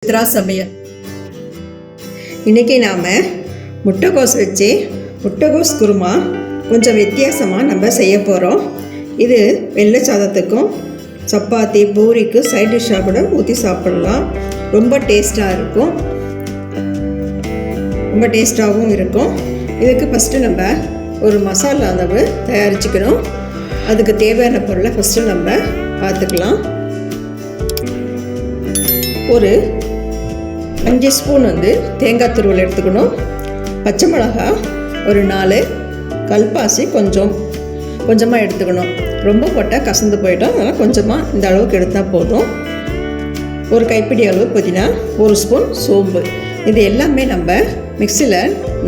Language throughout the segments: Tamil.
சித்ரா சமையல். இன்றைக்கி நாம் முட்டைகோஸ் வச்சு முட்டைகோஸ் குருமா கொஞ்சம் வித்தியாசமாக நம்ம செய்ய போகிறோம். இது வெள்ளை சாதத்துக்கும் சப்பாத்தி பூரிக்கு சைட் டிஷ்ஷாக கூட ஊற்றி சாப்பிடலாம். ரொம்ப டேஸ்ட்டாக இருக்கும், ரொம்ப டேஸ்ட்டாகவும் இருக்கும். இதுக்கு ஃபஸ்ட்டு நம்ம ஒரு மசாலா அளவு தயாரிச்சுக்கணும். அதுக்கு தேவையான பொருளை ஃபஸ்ட்டு நம்ம பார்த்துக்கலாம். ஒரு 5 ஸ்பூன் தேங்காய் துருவல் எடுத்துக்கணும். பச்சை மிளகா ஒரு 4, கல்பாசி கொஞ்சமாக எடுத்துக்கணும். ரொம்ப போட்டால் கசந்து போயிட்டோம், அதனால் கொஞ்சமாக இந்த அளவுக்கு எடுத்தால் போதும். ஒரு கைப்பிடி அளவு புதினா, 1 ஸ்பூன் சோம்பு. இது எல்லாமே நம்ம மிக்சியில்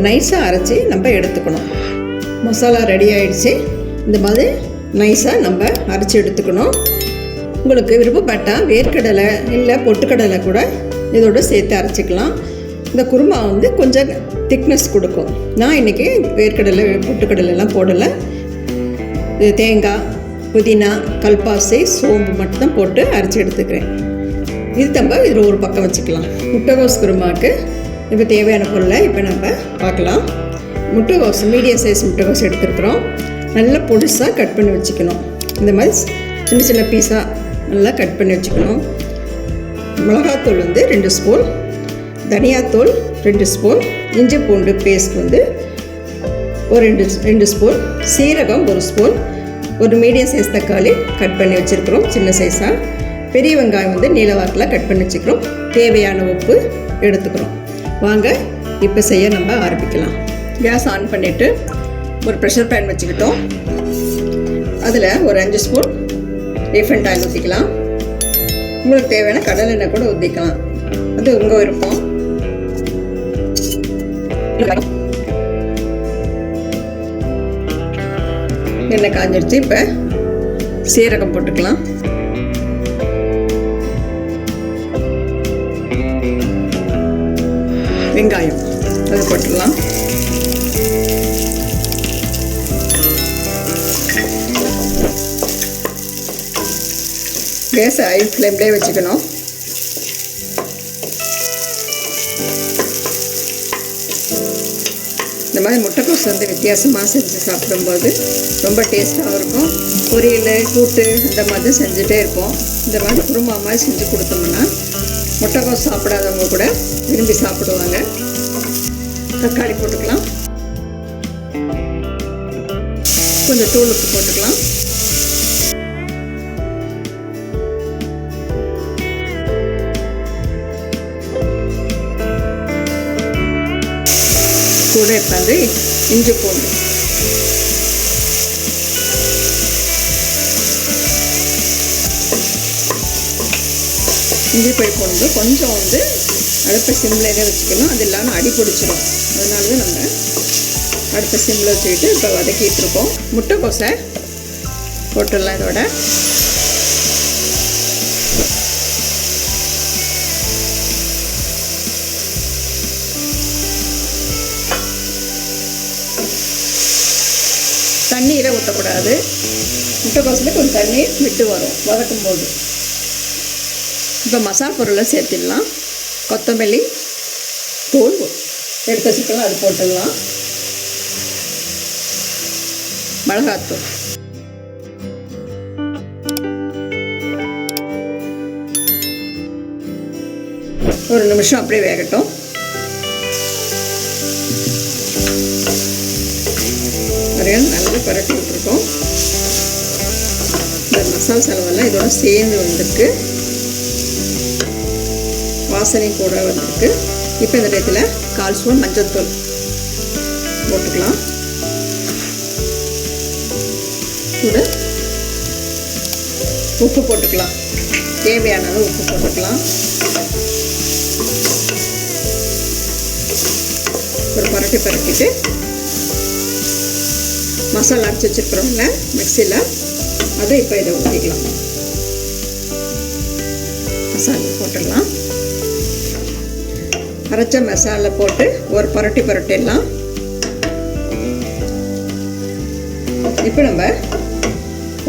நைஸாக அரைச்சி நம்ம எடுத்துக்கணும். மசாலா ரெடி ஆகிடுச்சு. இந்த மாதிரி நைஸாக நம்ம அரைச்சி எடுத்துக்கணும். உங்களுக்கு விருப்பப்பட்டால் வேர்க்கடலை இல்லை பொட்டுக்கடலை கூட இதோடு சேர்த்து அரைச்சிக்கலாம். இந்த குருமா கொஞ்சம் திக்னஸ் கொடுக்கும். நான் இன்றைக்கி வேர்க்கடலை பொட்டுக்கடலைலாம் போடலை. இது தேங்காய், புதினா, கல்பாசி, சோம்பு மட்டும் போட்டு அரைச்சி எடுத்துக்கிறேன். இது நம்ம இதில் ஒரு பக்கம் வச்சுக்கலாம். முட்டைகோஸ் குருமாவுக்கு இப்போ தேவையான பொருளை இப்போ நம்ம பார்க்கலாம். முட்டைகோஸ் மீடியம் சைஸ் முட்டைகோஸ் எடுத்துருக்குறோம். நல்லா பொடிசாக கட் பண்ணி வச்சுக்கணும். இந்த மாதிரி சின்ன சின்ன பீஸாக நல்லா கட் பண்ணி வச்சுக்கணும். மிளகாத்தூள் 2 ஸ்பூன், தனியாத்தூள் 2 ஸ்பூன், இஞ்சி பூண்டு பேஸ்ட் ஒரு 2 ஸ்பூன், சீரகம் 1 ஸ்பூன், ஒரு மீடியம் சைஸ் தக்காளி கட் பண்ணி வச்சுருக்கிறோம் சின்ன சைஸாக. பெரிய வெங்காயம் நீல வாக்கில் கட் பண்ணி வச்சுக்கிறோம். தேவையான உப்பு எடுத்துக்கிறோம். வாங்க இப்போ செய்ய நம்ம ஆரம்பிக்கலாம். கேஸ் ஆன் பண்ணிவிட்டு ஒரு ப்ரெஷர் பேன் வச்சுக்கிட்டோம். அதில் ஒரு 5 ஸ்பூன் ரீஃபைண்ட் ஆயில் ஊற்றிக்கலாம். உங்களுக்கு தேவையான கடலை எண்ணெய் கூட ஊற்றிக்கலாம், அது உங்கள் விருப்பம். எண்ணெய் காஞ்சிருச்சு. இப்போ சீரகம் போட்டுக்கலாம். வெங்காயம் அதை போட்டுடலாம். கேஸ் ஹை ஃப்ளேம்லேயே வச்சுக்கணும். இந்த மாதிரி முட்டைக்கோஸ் வித்தியாசமாக செஞ்சு சாப்பிடும்போது ரொம்ப டேஸ்ட்டாகவும் இருக்கும். பொரியல், கூட்டு இந்த மாதிரி செஞ்சுட்டே இருப்போம். இந்த மாதிரி குருமா மாதிரி செஞ்சு கொடுத்தோம்னா முட்டைக்கோஸ் சாப்பிடாதவங்க கூட விரும்பி சாப்பிடுவாங்க. தக்காளி போட்டுக்கலாம். கொஞ்சம் தூள் உப்பு போட்டுக்கலாம். கூட இப்போ இஞ்சி பூண்டு, இஞ்சி பூண்டு கொஞ்சம் அடுப்பை சிம்மில் வச்சுக்கணும். அது இல்லாமல் அடி பிடிச்சிடும். அதனால தான் நம்ம அடுப்பை சிம்மில் வச்சுக்கிட்டு இப்போ வதக்கிட்டு இருக்கோம். முட்டைக்கோஸை போட்டுடலாம். இதோட தண்ணீரை ஊற்றக்கூடாது. முட்டைக்கோஸில் கொஞ்சம் தண்ணீர் விட்டு வரும் வதக்கும் போது. இப்போ மசாலா பொருளை சேர்த்திடலாம். கொத்தமல்லி தூள் எடுத்து வச்சுக்கலாம், அது போட்டுடலாம். மிளகாத்தூள், ஒரு நிமிஷம் அப்படியே வேகட்டும். நல்லா பரட்டி விட்டுருக்கோம். இந்த மசாலா செலவெல்லாம் இதோட சேர்ந்து வந்திருக்கு. வாசனை கூட வந்திருக்கு. இப்போ இந்த இடத்துல 1/4 ஸ்பூன் மஞ்சள்தூள் போட்டுக்கலாம். கூட உப்பு போட்டுக்கலாம். தேவையான அளவு உப்பு போட்டுக்கலாம். ஒரு பரட்டிட்டு மசாலா அரைச்சி வச்சுருக்குறோம்ல மிக்சியில், அதை இப்போ இதை ஊற்றிக்கலாம். மசாலா போட்டுடலாம். அரைச்ச மசாலா போட்டு ஒரு பரட்டிடலாம். இப்போ நம்ம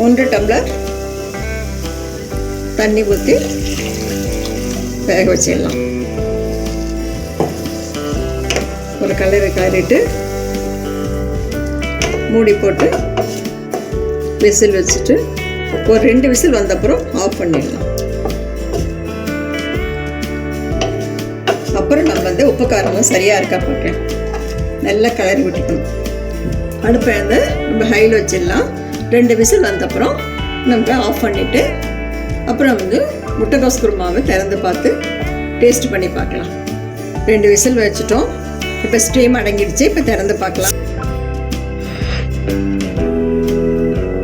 1 டம்ளர் தண்ணி ஊற்றி வேக வச்சிடலாம். ஒரு கிளறிட்டு மூடி போட்டு விசில் வச்சுட்டு ஒரு 2 விசில் வந்தப்புறம் ஆஃப் பண்ணிடலாம். அப்புறம் நம்ம வந்து உப்பு காரமும் சரியாக இருக்கா பார்க்கலாம். நல்லா கிளறி விட்டுக்கணும். அடுப்பை வந்து நம்ம ஹையில் வச்சிடலாம். 2 விசில் வந்தப்புறம் நம்ம ஆஃப் பண்ணிவிட்டு அப்புறம் வந்து முட்டைக்கோஸ் குருமாவை திறந்து பார்த்து டேஸ்ட் பண்ணி பார்க்கலாம். 2 விசில் வச்சுட்டோம். இப்போ ஸ்டீம் அடங்கிடுச்சு. இப்போ திறந்து பார்க்கலாம்.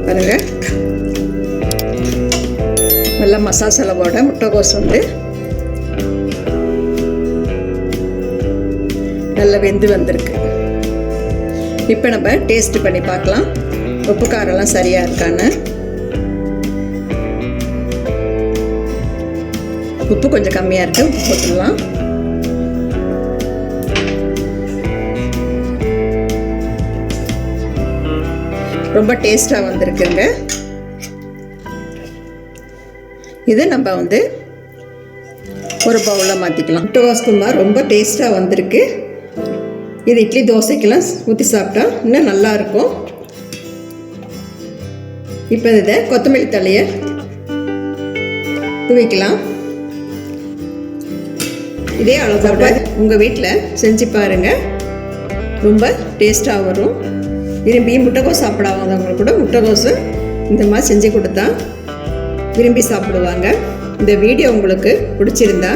பாருங்க, நல்லா மசாலாவோட முட்டைக்கோஸ் வந்து நல்லா வெந்து வந்திருக்கு. இப்போ நம்ம டேஸ்ட் பண்ணி பார்க்கலாம். உப்பு காரம்லாம் சரியாக இருக்கான்னு. உப்பு கொஞ்சம் கம்மியாக இருக்குது. உப்பு போட்டுடலாம். ரொம்ப டேஸ்ட்டாக வந்திருக்குங்க. இது நம்ம வந்து ஒரு பவுலில் மாற்றிக்கலாம். முட்டைக்கோஸ் குருமா ரொம்ப டேஸ்ட்டாக வந்திருக்கு. இது இட்லி தோசைக்கெல்லாம் ஊற்றி சாப்பிட்டா இன்னும் நல்லாயிருக்கும். இப்போ இதை கொத்தமல்லி தழையை தூவிக்கலாம். இதே அளவோட உங்கள் வீட்டில் செஞ்சு பாருங்கள். ரொம்ப டேஸ்ட்டாக வரும். விரும்பி முட்டைக்கோஸ் சாப்பிடாதவங்களுக்கு கூட முட்டைக்கோஸு இந்த மாதிரி செஞ்சு கொடுத்தா விரும்பி சாப்பிடுவாங்க. இந்த வீடியோ உங்களுக்கு பிடிச்சிருந்தா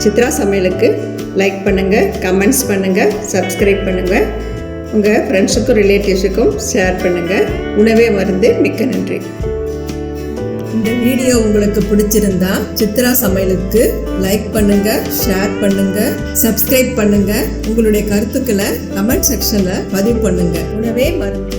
சித்ரா சமையலுக்கு லைக் பண்ணுங்கள், கமெண்ட்ஸ் பண்ணுங்கள், சப்ஸ்கிரைப் பண்ணுங்கள். உங்கள் ஃப்ரெண்ட்ஸுக்கும் ரிலேட்டிவ்ஸுக்கும் ஷேர் பண்ணுங்கள். உணவே மருந்து. மிக்க நன்றி. இந்த வீடியோ உங்களுக்கு பிடிச்சிருந்தா சித்ரா சமையலுக்கு லைக் பண்ணுங்கள், ஷேர் பண்ணுங்கள், சப்ஸ்கிரைப் பண்ணுங்கள். உங்களுடைய கருத்துக்களை கமெண்ட் செக்ஷனில் பதிவு பண்ணுங்கள். உணவே மருந்து.